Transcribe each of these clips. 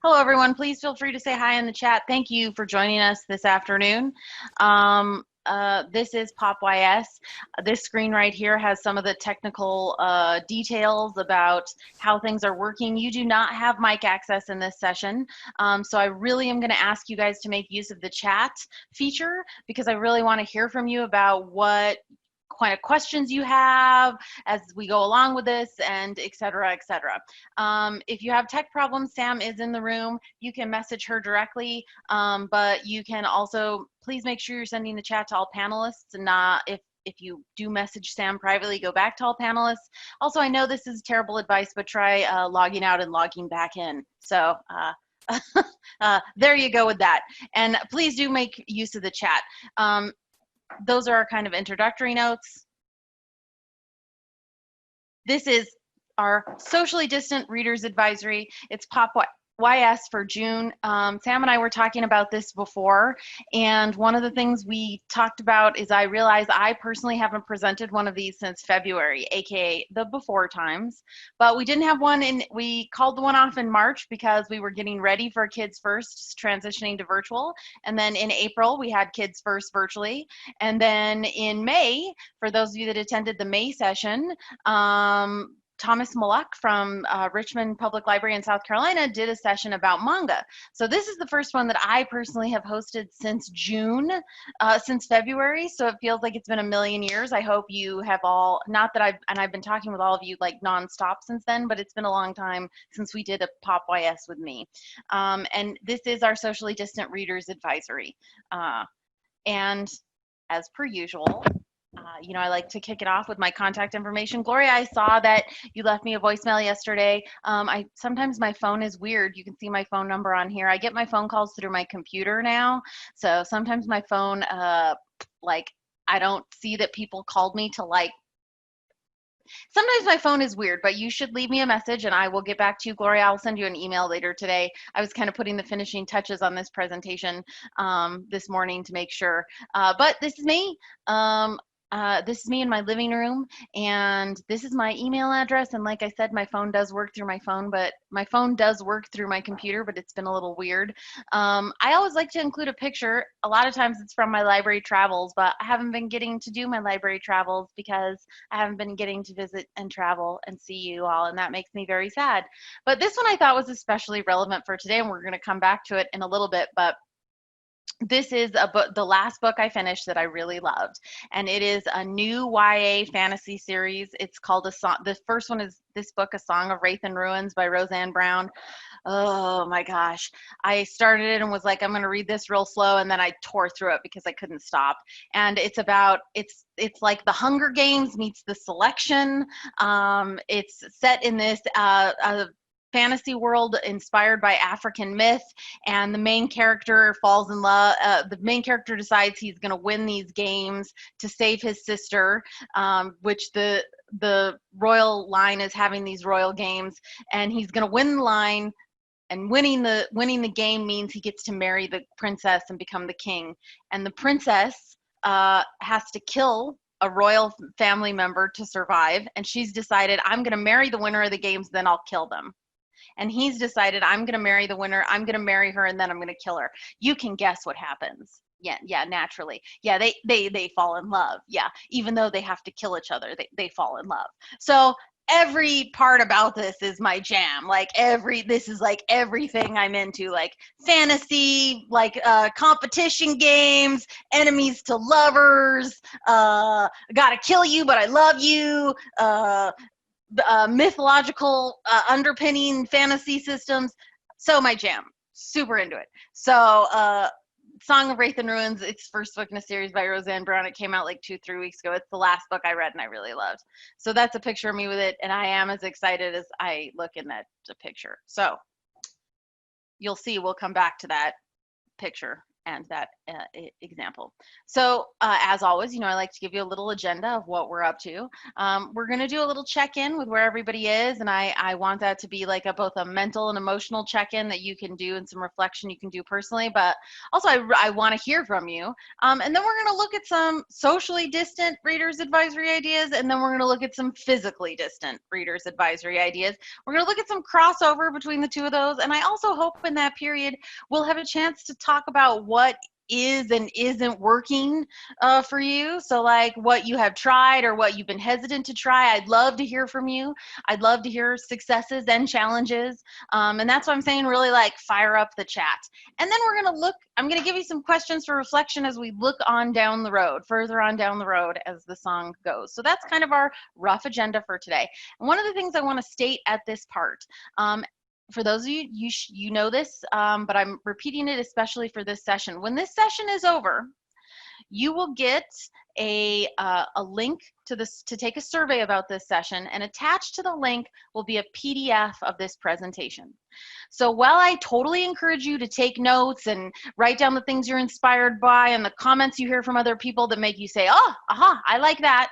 Hello, everyone. Please feel free to say hi in the chat. Thank you for joining us this afternoon. This is Pop YS. This screen right here has some of the technical details about how things are working. You do not have mic access in this session, so I really am going to ask you guys to make use of the chat feature because I really want to hear from you about what kind of questions you have as we go along with this, and et cetera, et cetera. If you have tech problems, Sam is in the room. You can message her directly, but you can also, please make sure you're sending the chat to all panelists and not, if you do message Sam privately, go back to all panelists. Also, I know this is terrible advice, but try logging out and logging back in. So there you go with that. And please do make use of the chat. Those are our kind of introductory notes. This is our socially distant readers advisory. It's Pop YS for June. Sam and I were talking about this before, and one of the things we talked about is I realized I personally haven't presented one of these since February, aka the before times, but we didn't have one we called the one off in March because we were getting ready for Kids First transitioning to virtual, and then in April we had Kids First virtually, and then in May, for those of you that attended the May session, Thomas Malak from Richmond Public Library in South Carolina did a session about manga. So this is the first one that I personally have hosted since June, since February. So it feels like it's been a million years. I hope you have all, not that I've been talking with all of you like nonstop since then, but it's been a long time since we did a Pop YS with me. And this is our socially distant readers advisory. And as per usual, I like to kick it off with my contact information. Gloria, I saw that you left me a voicemail yesterday. Sometimes my phone is weird. You can see my phone number on here. I get my phone calls through my computer now. So sometimes my phone, I don't see that people called me to sometimes my phone is weird, but you should leave me a message and I will get back to you. Gloria, I'll send you an email later today. I was kind of putting the finishing touches on this presentation this morning to make sure. But this is me. This is me in my living room, and this is my email address. And like I said, my phone does work through my phone, but my phone does work through my computer, but it's been a little weird. I always like to include a picture. A lot of times it's from my library travels, but I haven't been getting to do my library travels because I haven't been getting to visit and travel and see you all, and that makes me very sad. But this one I thought was especially relevant for today, and we're going to come back to it in a little bit. But this is a book, the last book I finished that I really loved, and it is a new YA fantasy series. It's called the first one is this book, A Song of Wraith and Ruins by Roseanne Brown. Oh my gosh. I started it and was like, I'm going to read this real slow, and then I tore through it because I couldn't stop. And it's like the Hunger Games meets The Selection. It's set in this fantasy world inspired by African myth, and the main character falls in love. The main character decides he's going to win these games to save his sister, which the royal line is having these royal games, and he's going to win the line. And winning the game means he gets to marry the princess and become the king. And the princess has to kill a royal family member to survive. And she's decided, I'm going to marry the winner of the games, then I'll kill them. And he's decided, I'm going to marry the winner, I'm going to marry her, and then I'm going to kill her. You can guess what happens. Yeah, naturally. Yeah, they fall in love. Yeah, even though they have to kill each other, they fall in love. So every part about this is my jam. This is like everything I'm into, like fantasy, like competition games, enemies to lovers, gotta kill you, but I love you, mythological underpinning fantasy systems. So my jam, super into it. So Song of Wraith and Ruins, it's first book in a series by Roseanne Brown. It came out like 2-3 weeks ago. It's the last book I read and I really loved. So that's a picture of me with it, and I am as excited as I look in that picture. So you'll see, we'll come back to that picture and that example. So as always, I like to give you a little agenda of what we're up to. We're going to do a little check-in with where everybody is, and I want that to be like both a mental and emotional check-in that you can do and some reflection you can do personally, but also I want to hear from you. And then we're going to look at some socially distant readers advisory ideas, and then we're going to look at some physically distant readers advisory ideas. We're going to look at some crossover between the two of those, and I also hope in that period we'll have a chance to talk about what is and isn't working for you. So like what you have tried or what you've been hesitant to try. I'd love to hear from you. I'd love to hear successes and challenges. And that's what I'm saying, really like fire up the chat. And then I'm going to give you some questions for reflection as we look on down the road, further on down the road as the song goes. So that's kind of our rough agenda for today. And one of the things I want to state at this part, for those of you, you know this, but I'm repeating it especially for this session. When this session is over, you will get a link to take a survey about this session, and attached to the link will be a PDF of this presentation. So while I totally encourage you to take notes and write down the things you're inspired by and the comments you hear from other people that make you say, oh, aha, I like that.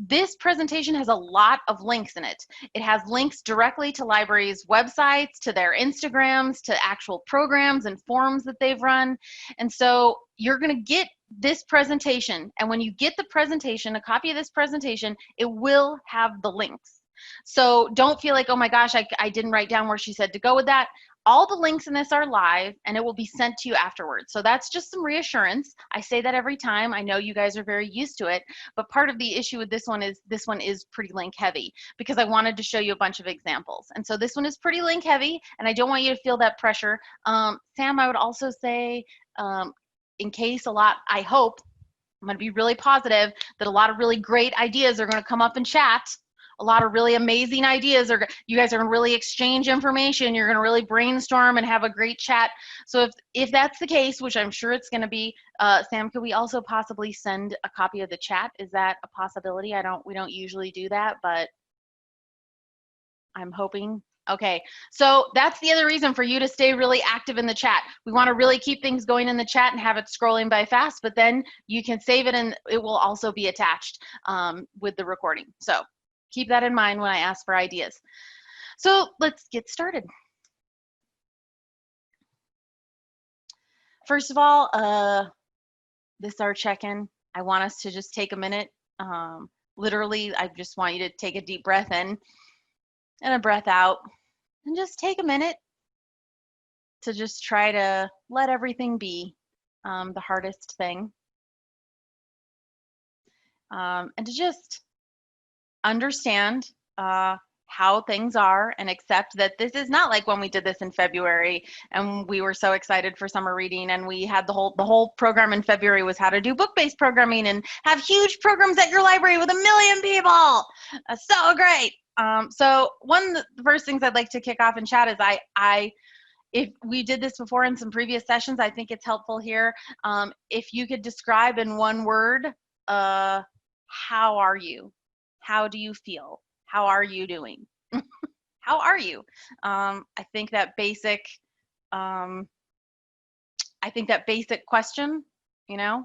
This presentation has a lot of links in it. It has links directly to libraries' websites, to their Instagrams, to actual programs and forums that they've run. And so you're going to get this presentation. And when you get the presentation, a copy of this presentation, it will have the links. So don't feel like, oh my gosh, I didn't write down where she said to go with that. All the links in this are live, and it will be sent to you afterwards. So that's just some reassurance. I say that every time. I know you guys are very used to it, but part of the issue with this one is pretty link heavy, because I wanted to show you a bunch of examples. And so this one is pretty link heavy, and I don't want you to feel that pressure. Sam, I would also say, in case I hope, I'm going to be really positive that a lot of really great ideas are going to come up in chat. A lot of really amazing ideas. You guys are going to really exchange information. You're going to really brainstorm and have a great chat. So if that's the case, which I'm sure it's going to be, Sam, could we also possibly send a copy of the chat? Is that a possibility? We don't usually do that, but I'm hoping. Okay, so that's the other reason for you to stay really active in the chat. We want to really keep things going in the chat and have it scrolling by fast, but then you can save it and it will also be attached with the recording. So keep that in mind when I ask for ideas. So let's get started. First of all, this is our check-in. I want us to just take a minute. Literally, I just want you to take a deep breath in and a breath out, and just take a minute to just try to let everything be, the hardest thing. And to just understand how things are and accept that this is not like when we did this in February and we were so excited for summer reading and we had the whole program in February was how to do book-based programming and have huge programs at your library with 1 million people. That's so great. So one of the first things I'd like to kick off in chat is if we did this before in some previous sessions, I think it's helpful here. If you could describe in one word, how are you? How do you feel? How are you doing? How are you? I think that basic question, I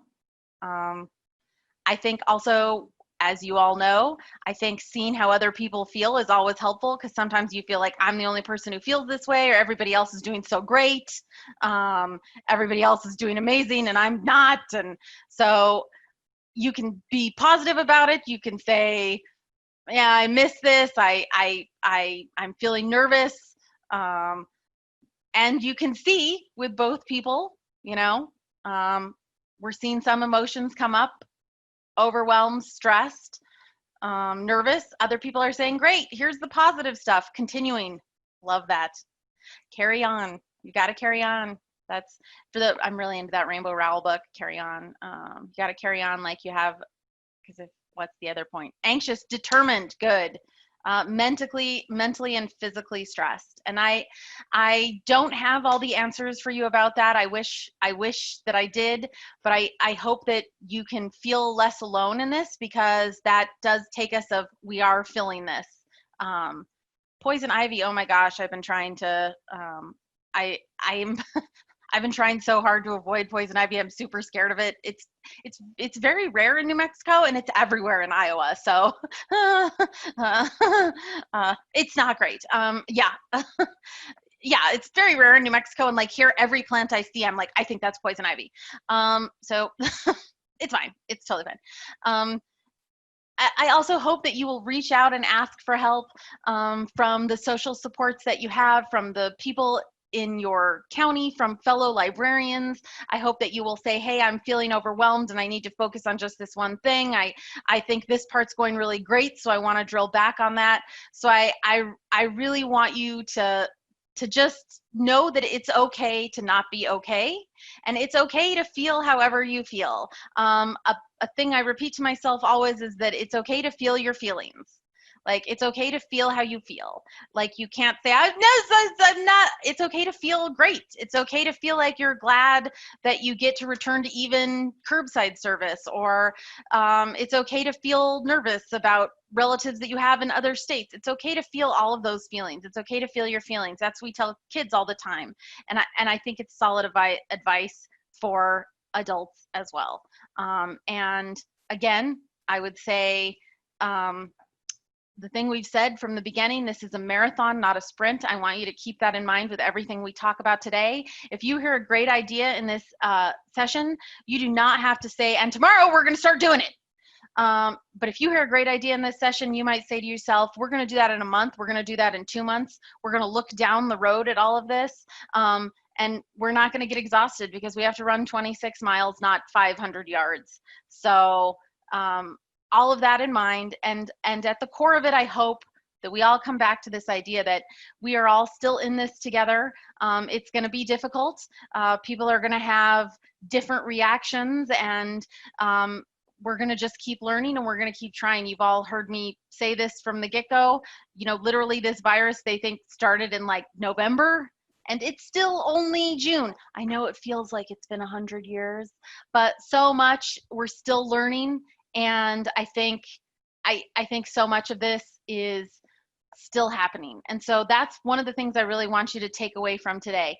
think also, as you all know, I think seeing how other people feel is always helpful, because sometimes you feel like I'm the only person who feels this way, or everybody else is doing so great. Everybody else is doing amazing and I'm not. And so you can be positive about it. You can say, yeah, I miss this. I'm feeling nervous. And you can see with both people, we're seeing some emotions come up: overwhelmed, stressed, nervous. Other people are saying, great, here's the positive stuff, continuing. Love that. Carry on. You got to carry on. That's I'm really into that Rainbow Rowell book, Carry On. You got to carry on like you have, because what's the other point? Anxious, determined, good. Mentally and physically stressed. And I don't have all the answers for you about that. I wish that I did, but I hope that you can feel less alone in this, because that does take us we are feeling this. Poison ivy, oh my gosh, I've been trying to, I've been trying so hard to avoid poison ivy. I'm super scared of it. It's very rare in New Mexico, and it's everywhere in Iowa. So it's not great. Yeah. Yeah, it's very rare in New Mexico, and like here, every plant I see, I'm like, I think that's poison ivy. So it's fine. It's totally fine. I also hope that you will reach out and ask for help from the social supports that you have, from the people in your county, from fellow librarians. I hope that you will say, hey, I'm feeling overwhelmed and I need to focus on just this one thing. I think this part's going really great, so I want to drill back on that. So I really want you to just know that it's okay to not be okay, and it's okay to feel however you feel. A thing I repeat to myself always is that it's okay to feel your feelings. Like, it's okay to feel how you feel. Like, you can't say, I'm not. It's okay to feel great. It's okay to feel like you're glad that you get to return to even curbside service, or it's okay to feel nervous about relatives that you have in other states. It's okay to feel all of those feelings. It's okay to feel your feelings. That's what we tell kids all the time. And I think it's solid advice for adults as well. And again, I would say, the thing we've said from the beginning, this is a marathon, not a sprint. I want you to keep that in mind with everything we talk about today. If you hear a great idea in this session, you do not have to say, and tomorrow we're going to start doing it. But if you hear a great idea in this session, you might say to yourself, we're going to do that in a month. We're going to do that in 2 months. We're going to look down the road at all of this. And we're not going to get exhausted because we have to run 26 miles, not 500 yards. So, all of that in mind, and at the core of it, I hope that we all come back to this idea that we are all still in this together. It's going to be difficult. People are going to have different reactions, and we're going to just keep learning, and we're going to keep trying. You've all heard me say this from the get-go. You know, literally this virus, they think started in like November, and it's still only June. I know it feels like it's been 100 years, but so much, we're still learning. And I think so much of this is still happening. And so that's one of the things I really want you to take away from today.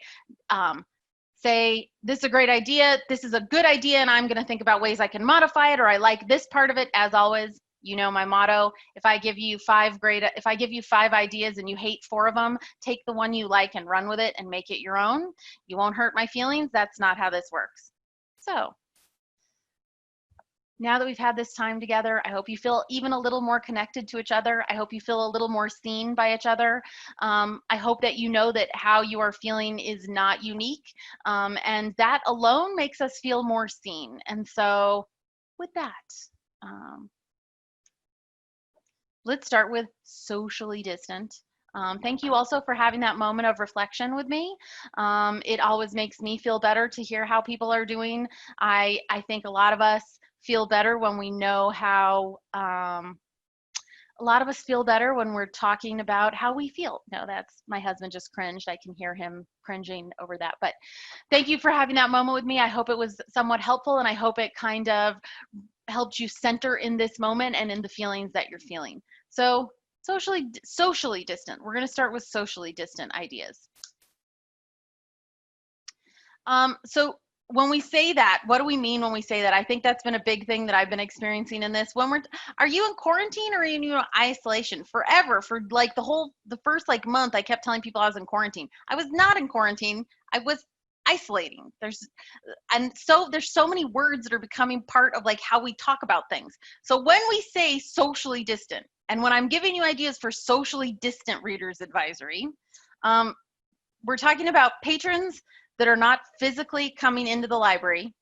Say, this is a great idea, this is a good idea, and I'm going to think about ways I can modify it, or I like this part of it. As always, you know my motto, if I give you 5 ideas and you hate 4 of them, take the one you like and run with it and make it your own. You won't hurt my feelings. That's not how this works. So, now that we've had this time together, I hope you feel even a little more connected to each other. I hope you feel a little more seen by each other. I hope that you know that how you are feeling is not unique, and that alone makes us feel more seen. And so with that, let's start with socially distant. Thank you also for having that moment of reflection with me. It always makes me feel better to hear how people are doing. I think a lot of us feel better when we know how, a lot of us feel better when we're talking about how we feel. No, that's, my husband just cringed. I can hear him cringing over that. But thank you for having that moment with me. I hope it was somewhat helpful, and I hope it kind of helped you center in this moment and in the feelings that you're feeling. So socially distant. We're going to start with socially distant ideas. So when we say that, what do we mean when we say that? I think that's been a big thing that I've been experiencing in this. Are you in quarantine or are you in isolation? Forever, for like the first like month, I kept telling people I was in quarantine. I was not in quarantine. I was isolating. There's so many words that are becoming part of like how we talk about things. So when we say socially distant, and when I'm giving you ideas for socially distant readers advisory, we're talking about patrons that are not physically coming into the library,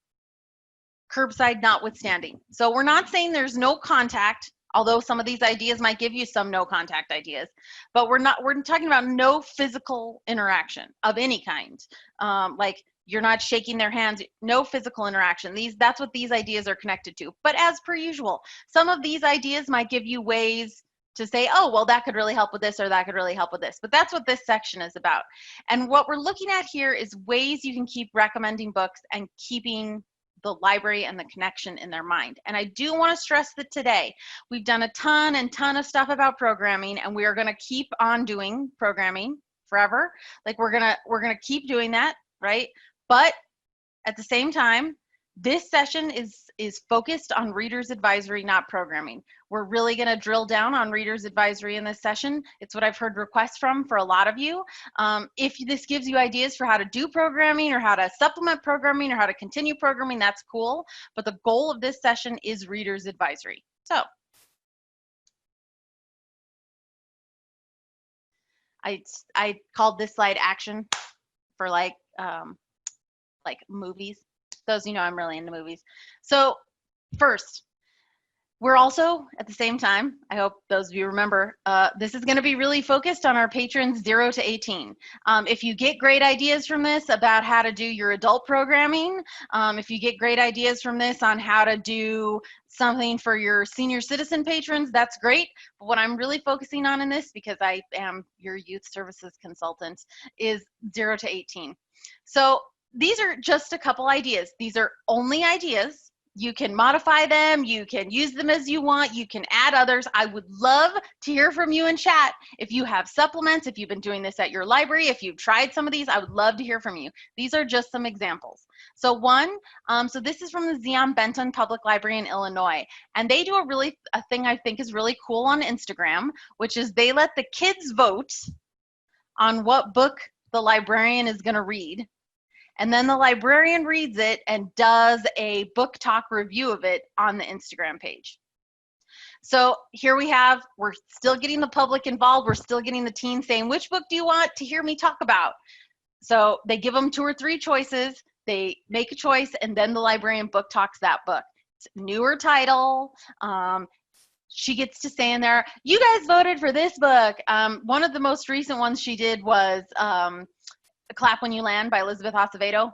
curbside notwithstanding. So we're not saying there's no contact, although some of these ideas might give you some no contact ideas, but we're talking about no physical interaction of any kind. Like you're not shaking their hands, no physical interaction. That's what these ideas are connected to. But as per usual, some of these ideas might give you ways to say, oh, well, that could really help with this, or that could really help with this. But that's what this section is about. And what we're looking at here is ways you can keep recommending books and keeping the library and the connection in their mind. And I do want to stress that today we've done a ton of stuff about programming, and we are going to keep on doing programming forever. Like we're gonna keep doing that, right? But at the same time, this session is focused on reader's advisory, not programming. We're really going to drill down on reader's advisory in this session. It's what I've heard requests from for a lot of you. If this gives you ideas for how to do programming or how to supplement programming or how to continue programming, that's cool. But the goal of this session is reader's advisory. So I called this slide action for like movies. Those of you know I'm really into movies. So first, we're also, at the same time, I hope those of you remember, this is going to be really focused on our patrons 0 to 18. If you get great ideas from this about how to do your adult programming, if you get great ideas from this on how to do something for your senior citizen patrons, that's great. But what I'm really focusing on in this, because I am your youth services consultant, is 0 to 18. So these are just a couple ideas. These are only ideas. You can modify them, you can use them as you want, you can add others. I would love to hear from you in chat. If you have supplements, if you've been doing this at your library, if you've tried some of these, I would love to hear from you. These are just some examples. So one, so this is from the Zion Benton Public Library in Illinois. And they do a thing I think is really cool on Instagram, which is they let the kids vote on what book the librarian is gonna read. And then the librarian reads it and does a book talk review of it on the Instagram page. So here we're still getting the public involved. We're still getting the teens saying, which book do you want to hear me talk about? So they give them 2 or 3 choices. They make a choice, and then the librarian book talks that book. It's newer title. She gets to say in there, you guys voted for this book. One of the most recent ones she did was Clap When You Land by Elizabeth Acevedo.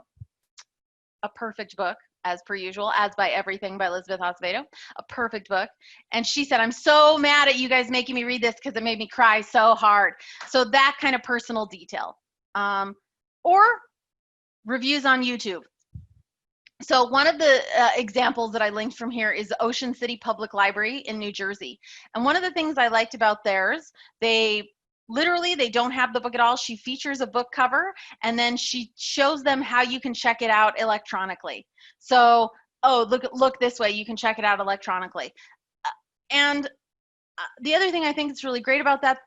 A perfect book, as per usual, As by Everything by Elizabeth Acevedo. A perfect book. And she said, I'm so mad at you guys making me read this because it made me cry so hard. So that kind of personal detail. Or reviews on YouTube. So one of the examples that I linked from here is the Ocean City Public Library in New Jersey. And one of the things I liked about theirs, they don't have the book at all. She features a book cover, and then she shows them how you can check it out electronically. So, oh, look this way, you can check it out electronically. And the other thing I think is really great about that,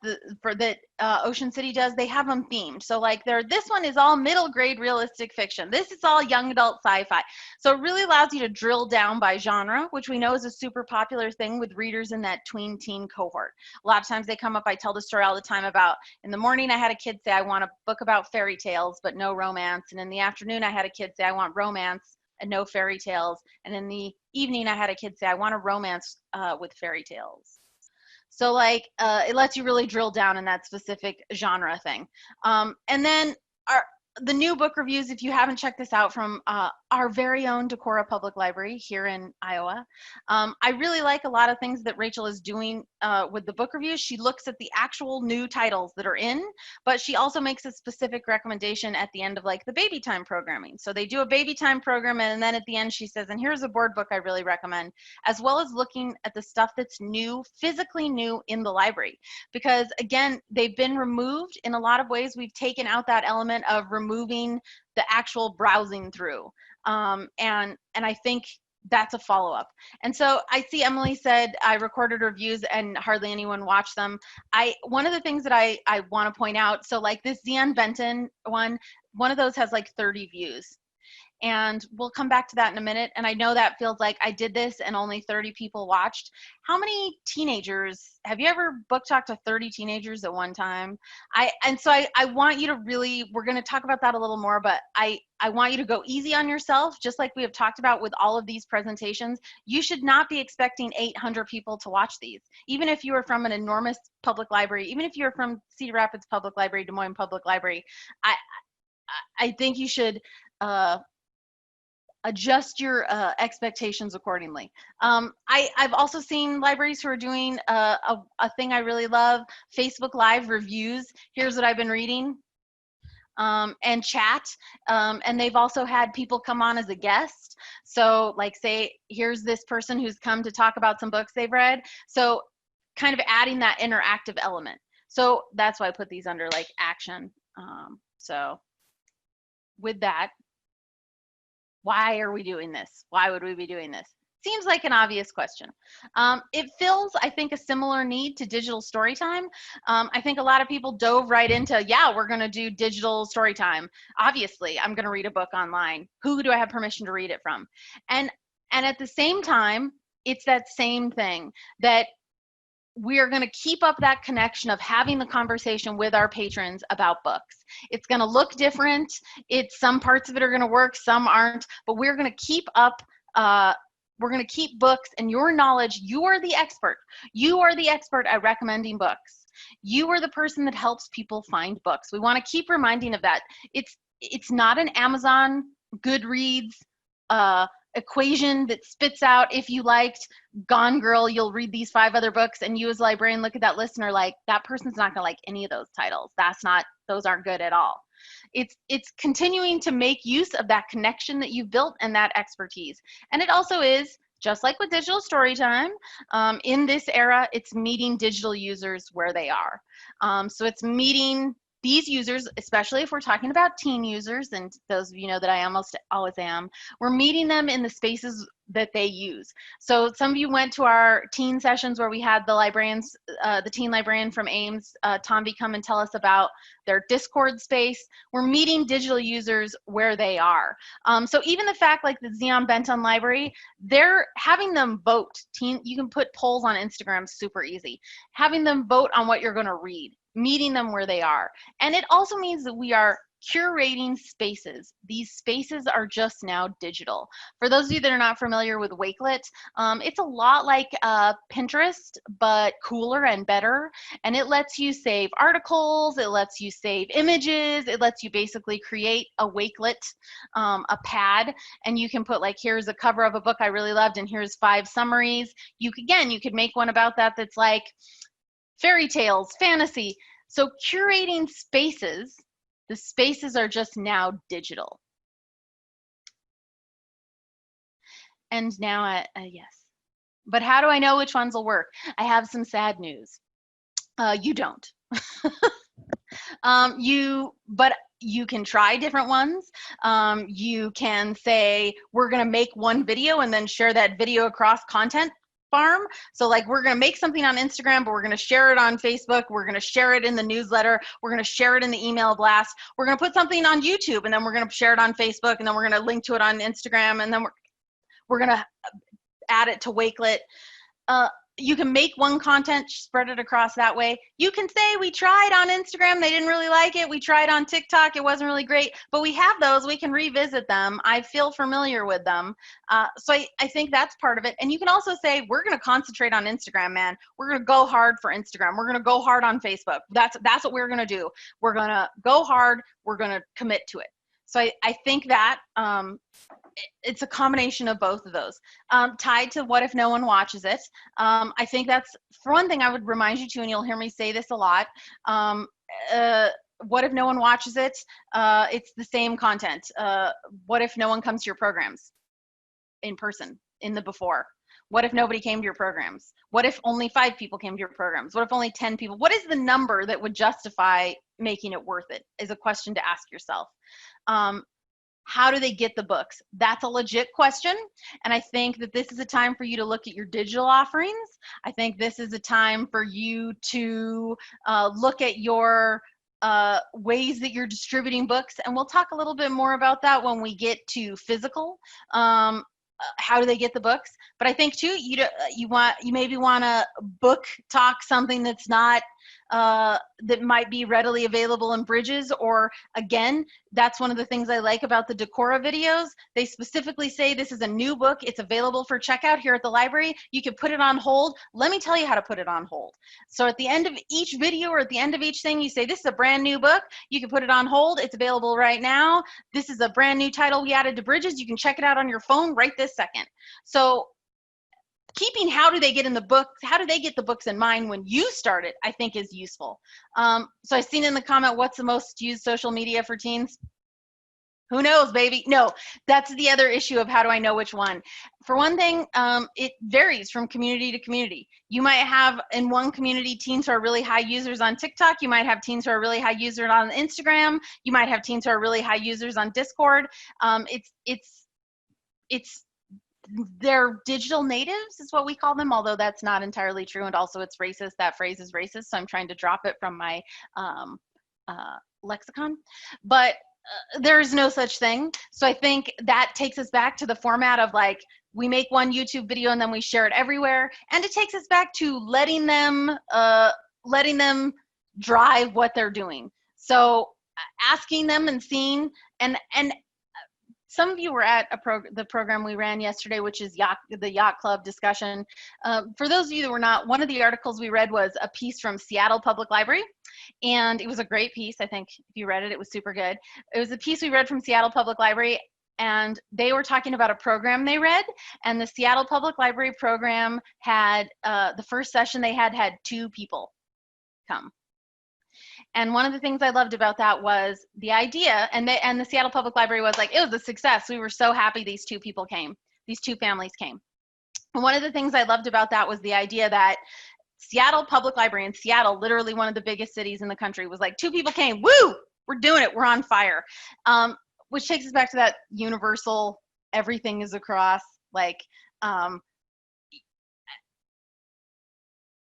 Ocean City does, they have them themed. So like this one is all middle grade realistic fiction. This is all young adult sci-fi. So it really allows you to drill down by genre, which we know is a super popular thing with readers in that tween teen cohort. A lot of times they come up, I tell the story all the time about, in the morning I had a kid say, I want a book about fairy tales, but no romance. And in the afternoon I had a kid say, I want romance and no fairy tales. And in the evening I had a kid say, I want a romance with fairy tales. So like it lets you really drill down in that specific genre thing. And then the new book reviews, if you haven't checked this out, from our very own Decorah Public Library here in Iowa. I really like a lot of things that Rachel is doing with the book reviews. She looks at the actual new titles that are in, but she also makes a specific recommendation at the end of like the baby time programming. So they do a baby time program, and then at the end she says, and here's a board book I really recommend, as well as looking at the stuff that's new, physically new in the library. Because again, they've been removed in a lot of ways. We've taken out that element of removing the actual browsing through. And I think that's a follow-up. And so I see Emily said, I recorded reviews and hardly anyone watched them. One of the things that I want to point out, so like this Zion Benton one of those has like 30 views. And we'll come back to that in a minute. And I know that feels like I did this and only 30 people watched. How many teenagers, have you ever book talked to 30 teenagers at one time? And so I want you to really, we're going to talk about that a little more, but I want you to go easy on yourself, just like we have talked about with all of these presentations. You should not be expecting 800 people to watch these. Even if you are from an enormous public library, even if you're from Cedar Rapids Public Library, Des Moines Public Library, I think you should adjust your expectations accordingly. I've also seen libraries who are doing a thing I really love, Facebook Live reviews. Here's what I've been reading, and chat. And they've also had people come on as a guest. So like say, here's this person who's come to talk about some books they've read. So kind of adding that interactive element. So that's why I put these under like action. So with that, Why are we doing this? Why would we be doing this? Seems like an obvious question. It fills, I think, a similar need to digital story time. I think a lot of people dove right into, yeah, we're going to do digital story time. Obviously, I'm going to read a book online. Who do I have permission to read it from? And at the same time, it's that same thing that we are going to keep up that connection of having the conversation with our patrons about books. It's going to look different. Some parts of it are going to work, some aren't, but we're going to keep up. We're going to keep books and your knowledge. You are the expert. You are the expert at recommending books. You are the person that helps people find books. We want to keep reminding of that. It's not an Amazon, Goodreads, equation that spits out, if you liked Gone Girl, you'll read these 5 other books, and you as a librarian look at that list and are like, that person's not gonna like any of those titles. Those aren't good at all. It's continuing to make use of that connection that you've built and that expertise. And it also is, just like with digital storytime, in this era, it's meeting digital users where they are. So it's meeting these users, especially if we're talking about teen users, and those of you know that I almost always am, we're meeting them in the spaces that they use. So some of you went to our teen sessions where we had the librarians, the teen librarian from Ames, Tomby, come and tell us about their Discord space. We're meeting digital users where they are. So even the fact like the Xeon Benton Library, they're having them vote. You can put polls on Instagram, super easy. Having them vote on what you're gonna read, meeting them where they are. And it also means that we are curating spaces. These spaces are just now digital. For those of you that are not familiar with Wakelet, it's a lot like Pinterest, but cooler and better. And it lets you save articles, it lets you save images, it lets you basically create a Wakelet, a pad, and you can put like, here's a cover of a book I really loved, and here's 5 summaries. You could make one about that that's like fairy tales, fantasy. So curating spaces, the spaces are just now digital. And now, yes. But how do I know which ones will work? I have some sad news. You don't. But you can try different ones. You can say, we're gonna make one video and then share that video across content farm. So like, we're gonna make something on Instagram, but we're gonna share it on Facebook, we're gonna share it in the newsletter, we're gonna share it in the email blast, we're gonna put something on YouTube, and then we're gonna share it on Facebook, and then we're gonna link to it on Instagram, and then we're gonna add it to Wakelet. You can make one content, spread it across that way. You can say, we tried on Instagram, they didn't really like it. We tried on TikTok, it wasn't really great. But we have those, we can revisit them. I feel familiar with them. So I think that's part of it. And you can also say, we're gonna concentrate on Instagram, man. We're gonna go hard for Instagram. We're gonna go hard on Facebook. That's what we're gonna do. We're gonna go hard, we're gonna commit to it. So I think that it's a combination of both of those. Tied to what if no one watches it. I think that's, for one thing, I would remind you to, and you'll hear me say this a lot, what if no one watches it? It's the same content. What if no one comes to your programs in person, in the before? What if nobody came to your programs? What if only 5 people came to your programs? What if only 10 people? What is the number that would justify making it worth it, is a question to ask yourself. How do they get the books? That's a legit question. And I think that this is a time for you to look at your digital offerings. I think this is a time for you to look at your ways that you're distributing books. And we'll talk a little bit more about that when we get to physical. How do they get the books? But I think too, you maybe want to book talk something that's not that might be readily available in Bridges, or again, that's one of the things I like about the Decora videos. They specifically say this is a new book, it's available for checkout here at the library. You can put it on hold. Let me tell you how to put it on hold. So at the end of each video, or at the end of each thing, you say, this is a brand new book, you can put it on hold, it's available right now. This is a brand new title we added to Bridges, you can check it out on your phone right this second. So keeping how do they get the books in mind when you start it, I think is useful. So I've seen in the comment, what's the most used social media for teens? Who knows, baby? No, that's the other issue of how do I know which one. For one thing, it varies from community to community. You might have in one community teens who are really high users on TikTok. You might have teens who are really high users on Instagram. You might have teens who are really high users on Discord. they're digital natives is what we call them, although that's not entirely true, and also it's racist. That phrase is racist, so I'm trying to drop it from my lexicon. But there is no such thing. So I think that takes us back to the format of like, we make one YouTube video and then we share it everywhere, and it takes us back to letting them drive what they're doing. So asking them and seeing, and some of you were at the program we ran yesterday, which is the Yacht Club discussion. For those of you that were not, one of the articles we read was a piece from Seattle Public Library, and it was a great piece. I think if you read it, it was super good. It was a piece we read from Seattle Public Library, and they were talking about a program they read, and the Seattle Public Library program had, the first session they had 2 people come. And one of the things I loved about that was the idea, and the Seattle Public Library was like, it was a success. We were so happy these 2 people came, these 2 families came. And one of the things I loved about that was the idea that Seattle Public Library in Seattle, literally one of the biggest cities in the country, was like, 2 people came, woo, we're doing it, we're on fire. Which takes us back to that universal, everything is across, like,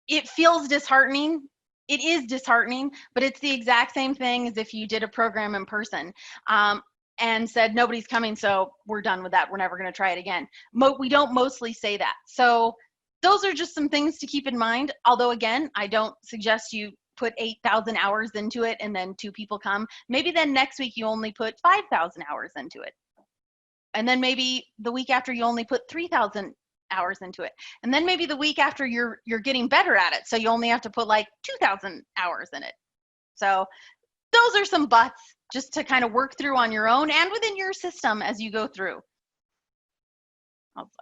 it feels disheartening. It is disheartening, but it's the exact same thing as if you did a program in person and said, nobody's coming, so we're done with that. We're never going to try it again. We don't mostly say that. So those are just some things to keep in mind. Although, again, I don't suggest you put 8,000 hours into it and then 2 people come. Maybe then next week you only put 5,000 hours into it. And then maybe the week after you only put 3,000 hours into it. And then maybe the week after you're getting better at it, so you only have to put like 2,000 hours in it. So those are some buts just to kind of work through on your own and within your system as you go through.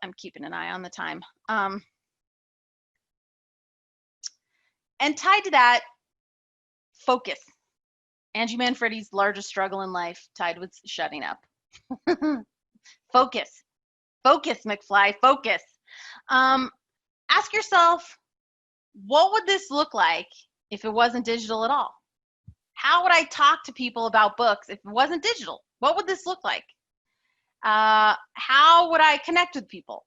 I'm keeping an eye on the time. And tied to that, focus. Angie Manfredi's largest struggle in life tied with shutting up. Focus. Focus, McFly, focus. Ask yourself, what would this look like if it wasn't digital at all? How would I talk to people about books if it wasn't digital? What would this look like? How would I connect with people?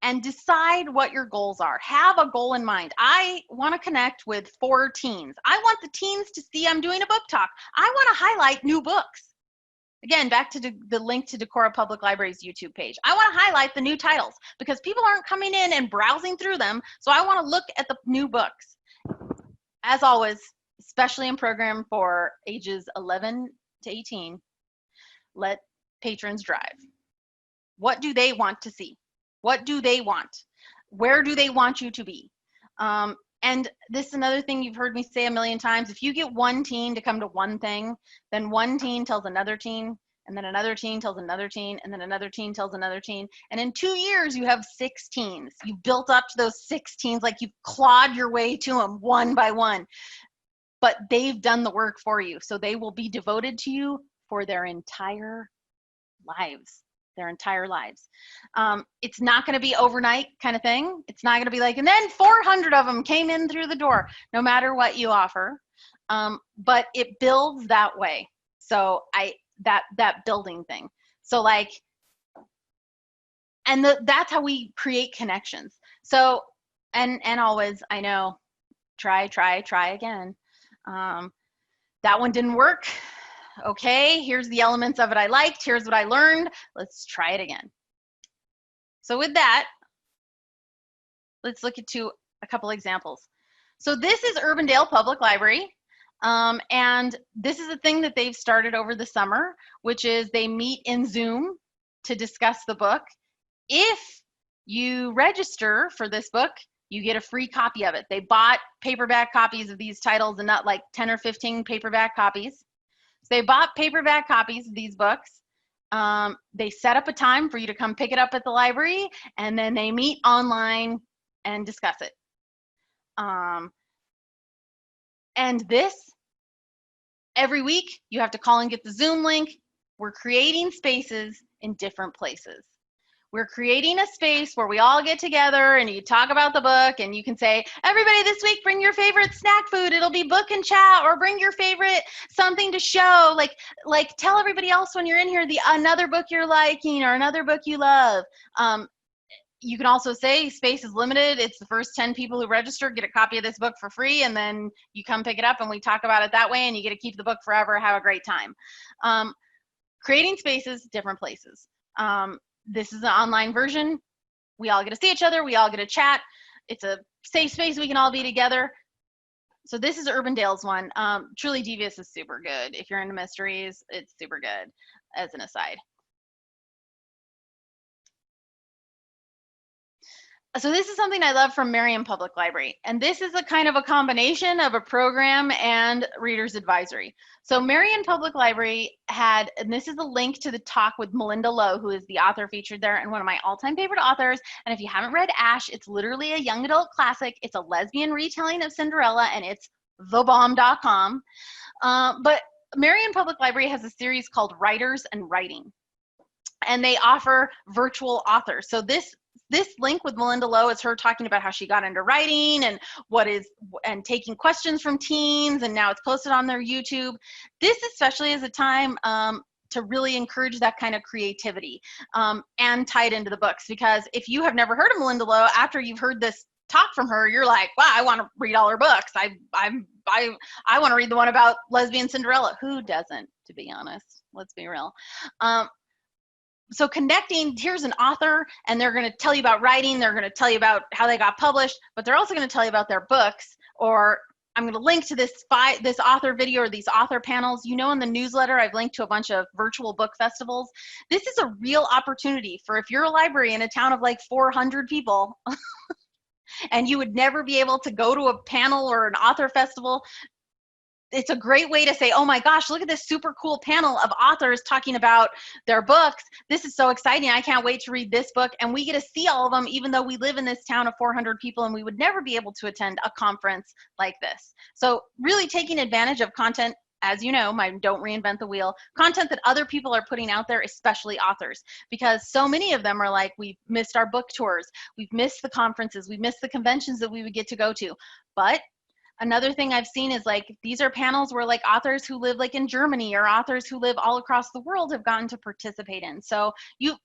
And decide what your goals are. Have a goal in mind. I want to connect with 4 teens. I want the teens to see I'm doing a book talk. I want to highlight new books. Again, back to the link to Decorah Public Library's YouTube page. I want to highlight the new titles because people aren't coming in and browsing through them. So I want to look at the new books. As always, especially in program for ages 11 to 18, let patrons drive. What do they want to see? What do they want? Where do they want you to be? And this is another thing you've heard me say a million times. If you get 1 teen to come to one thing, then 1 teen tells another teen, and then another teen tells another teen, and then another teen tells another teen. And in 2 years, you have 6 teens. You've built up to those 6 teens like you've clawed your way to them one by one. But they've done the work for you. So they will be devoted to you for their entire lives. Their entire lives. It's not going to be overnight kind of thing. It's not going to be like, and then 400 of them came in through the door, no matter what you offer. But it builds that way. So that building thing. So like, and that's how we create connections. So, and always, I know, try again. That one didn't work. Okay, here's the elements of it I liked. Here's what I learned. Let's try it again. So with that, let's look at a couple examples. So this is Urbandale Public Library. And this is a thing that they've started over the summer, which is they meet in Zoom to discuss the book. If you register for this book, you get a free copy of it. They bought paperback copies of these titles and not like 10 or 15 paperback copies. So they bought paperback copies of these books. They set up a time for you to come pick it up at the library, and then they meet online and discuss it. And this, every week, you have to call and get the Zoom link. We're creating spaces in different places. We're creating a space where we all get together and you talk about the book, and you can say, everybody this week, bring your favorite snack food. It'll be book and chat, or bring your favorite something to show. Like tell everybody else when you're in here another book you're liking or another book you love. You can also say space is limited. It's the first 10 people who register get a copy of this book for free, and then you come pick it up and we talk about it that way, and you get to keep the book forever. Have a great time. Creating spaces, different places. This is an online version. We all get to see each other. We all get to chat. It's a safe space. We can all be together. So this is Urbandale's one. Truly Devious is super good. If you're into mysteries, it's super good, as an aside. So this is something I love from Marion Public Library. And this is a kind of a combination of a program and reader's advisory. So Marion Public Library had, and this is a link to the talk with Melinda Lowe, who is the author featured there and one of my all-time favorite authors. And if you haven't read Ash, it's literally a young adult classic. It's a lesbian retelling of Cinderella, and it's thebomb.com. But Marion Public Library has a series called Writers and Writing, and they offer virtual authors. So this link with Melinda Lowe is her talking about how she got into writing and taking questions from teens, and now it's posted on their YouTube. This especially is a time to really encourage that kind of creativity and tie it into the books, because if you have never heard of Melinda Lowe, after you've heard this talk from her, you're like, wow, I want to read all her books. I want to read the one about lesbian Cinderella. Who doesn't, to be honest? Let's be real. So connecting, here's an author, and they're going to tell you about writing. They're going to tell you about how they got published, but they're also going to tell you about their books. Or I'm going to link to this author video or these author panels. You know, in the newsletter, I've linked to a bunch of virtual book festivals. This is a real opportunity for, if you're a library in a town of like 400 people, and you would never be able to go to a panel or an author festival, it's a great way to say, oh my gosh, look at this super cool panel of authors talking about their books. This is so exciting. I can't wait to read this book. And we get to see all of them, even though we live in this town of 400 people, and we would never be able to attend a conference like this. So really taking advantage of content, as you know, don't reinvent the wheel, content that other people are putting out there, especially authors, because so many of them are like, we've missed our book tours, we've missed the conferences, we've missed the conventions that we would get to go to. But another thing I've seen is like, these are panels where like authors who live like in Germany or authors who live all across the world have gotten to participate in. So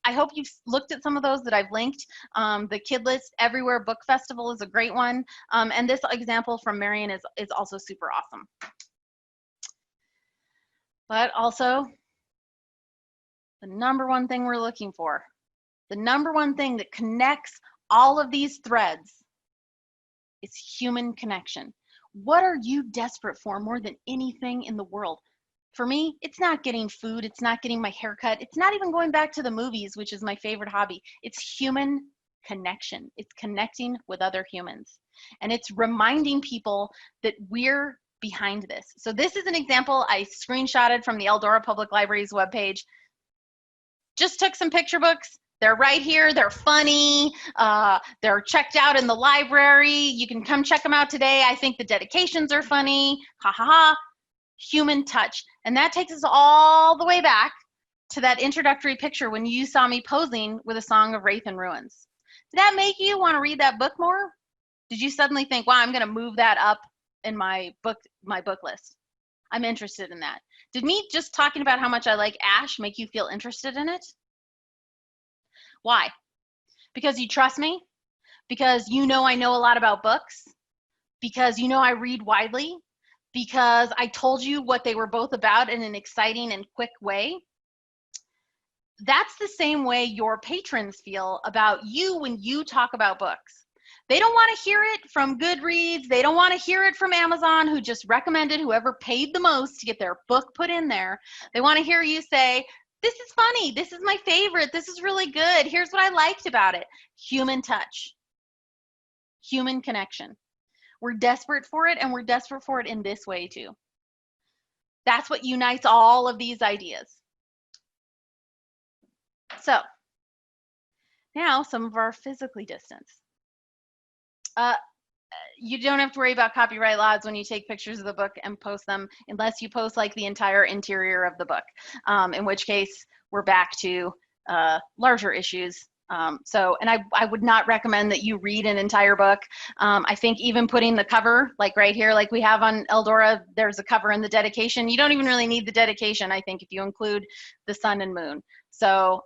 I hope you've looked at some of those that I've linked. The Kid List Everywhere Book Festival is a great one. And this example from Marion is also super awesome. But also, the number one thing we're looking for, the number one thing that connects all of these threads is human connection. What are you desperate for more than anything in the world? For me, it's not getting food. It's not getting my hair cut. It's not even going back to the movies, which is my favorite hobby. It's human connection. It's connecting with other humans. And it's reminding people that we're behind this. So this is an example I screenshotted from the Eldora Public Library's webpage. Just took some picture books. They're right here. They're funny. They're checked out in the library. You can come check them out today. I think the dedications are funny. Ha ha ha. Human touch. And that takes us all the way back to that introductory picture when you saw me posing with A Song of Wraith and Ruins. Did that make you want to read that book more? Did you suddenly think, wow, I'm going to move that up in my book list? I'm interested in that. Did me just talking about how much I like Ash make you feel interested in it? Why? Because you trust me? Because you know I know a lot about books? Because you know I read widely? Because I told you what they were both about in an exciting and quick way? That's the same way your patrons feel about you when you talk about books. They don't want to hear it from Goodreads. They don't want to hear it from Amazon, who just recommended whoever paid the most to get their book put in there. They want to hear you say, this is funny. This is my favorite. This is really good. Here's what I liked about it. Human touch. Human connection. We're desperate for it, and we're desperate for it in this way too. That's what unites all of these ideas. So now some of our physically distanced. You don't have to worry about copyright laws when you take pictures of the book and post them, unless you post like the entire interior of the book, in which case we're back to larger issues And I would not recommend that you read an entire book. I think even putting the cover, like right here, like we have on Eldora, there's a cover in the dedication. You don't even really need the dedication, I think, if you include the sun and moon. So,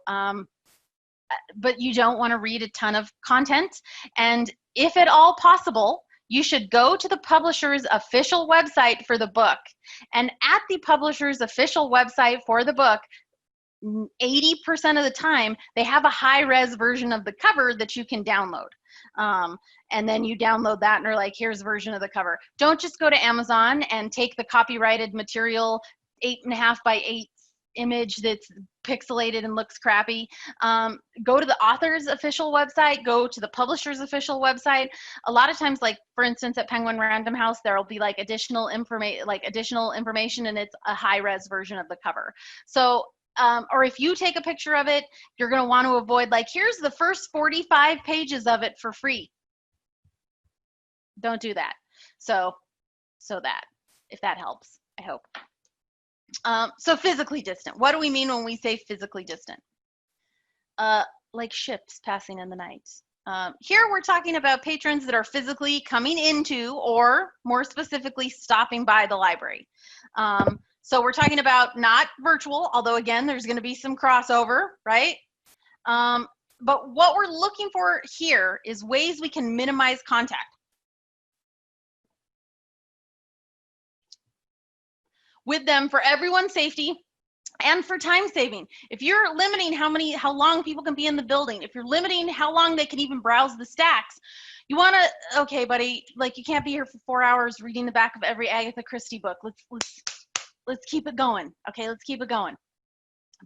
but you don't want to read a ton of content. And if at all possible, you should go to the publisher's official website for the book. And at the publisher's official website for the book, 80% of the time, they have a high-res version of the cover that you can download. And then you download that and they're like, here's a version of the cover. Don't just go to Amazon and take the copyrighted material 8.5 by 8 image that's pixelated and looks crappy. Go to the author's official website, go to the publisher's official website. A lot of times, like for instance at Penguin Random House, there'll be like additional information and it's a high-res version of the cover. So or if you take a picture of it, you're going to want to avoid like, here's the first 45 pages of it for free. Don't do that. So that, if that helps, I hope. So physically distant. What do we mean when we say physically distant? Like ships passing in the night. Here we're talking about patrons that are physically coming into, or more specifically, stopping by the library. So we're talking about not virtual, although again, there's going to be some crossover, right? But what we're looking for here is ways we can minimize contact with them for everyone's safety and for time saving. If you're limiting how long people can be in the building, if you're limiting how long they can even browse the stacks, you want to, okay, buddy, like you can't be here for 4 hours reading the back of every Agatha Christie book. Let's keep it going. Okay, let's keep it going.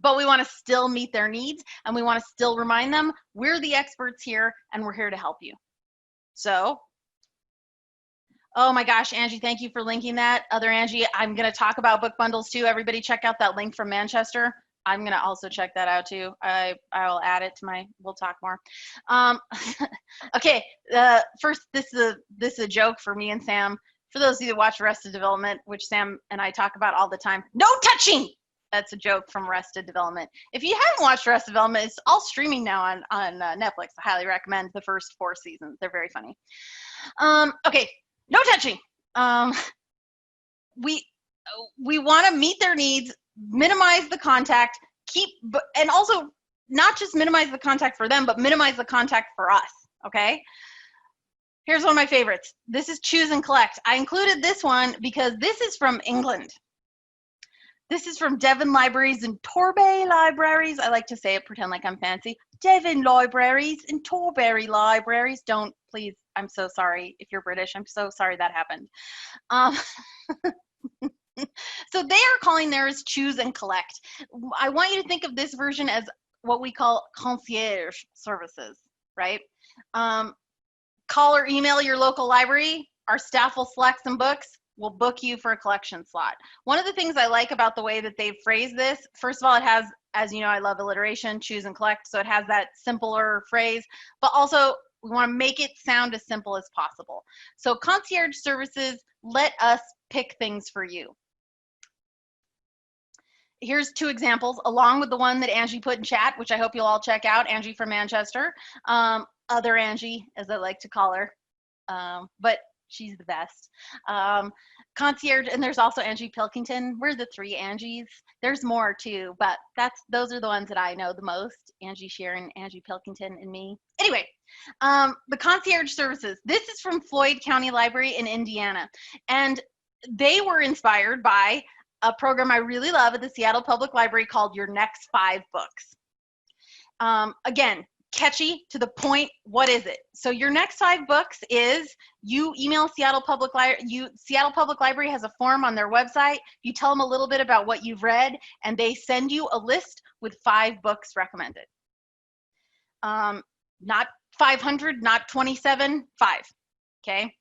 But we want to still meet their needs, and we want to still remind them we're the experts here and we're here to help you. So, oh my gosh, Angie, thank you for linking that. Other Angie, I'm going to talk about book bundles too. Everybody check out that link from Manchester. I'm going to also check that out too. I will add it to we'll talk more. Okay, first, this is a joke for me and Sam. For those of you that watch Arrested Development, which Sam and I talk about all the time, no touching! That's a joke from Arrested Development. If you haven't watched Arrested Development, it's all streaming now on Netflix. I highly recommend the first 4 seasons. They're very funny. Okay, no touching. We want to meet their needs, minimize the contact, and also not just minimize the contact for them, but minimize the contact for us, okay? Here's one of my favorites. This is Choose and Collect. I included this one because this is from England. This is from Devon Libraries and Torbay Libraries. I like to say it, pretend like I'm fancy. Devon Libraries and Torbury Libraries. Don't, please, I'm so sorry if you're British. I'm so sorry that happened. So they are calling theirs Choose and Collect. I want you to think of this version as what we call concierge services, right? Call or email your local library. Our staff will select some books. We'll book you for a collection slot. One of the things I like about the way that they've phrased this, first of all, it has, as you know, I love alliteration, choose and collect. So it has that simpler phrase, but also we want to make it sound as simple as possible. So concierge services, let us pick things for you. Here's 2 examples, along with the one that Angie put in chat, which I hope you'll all check out, Angie from Manchester. Other Angie, as I like to call her, but she's the best. Concierge, and there's also Angie Pilkington. We're the 3 Angies. There's more too, but those are the ones that I know the most. Angie Sharon, Angie Pilkington, and me. Anyway, the concierge services. This is from Floyd County Library in Indiana, and they were inspired by a program I really love at the Seattle Public Library called Your Next 5 Books. Again, catchy, to the point. What is it? So your next 5 books is you email Seattle Public Library. Seattle Public Library has a form on their website. You tell them a little bit about what you've read, and they send you a list with 5 books recommended. Not 500, not 27, 5. Okay.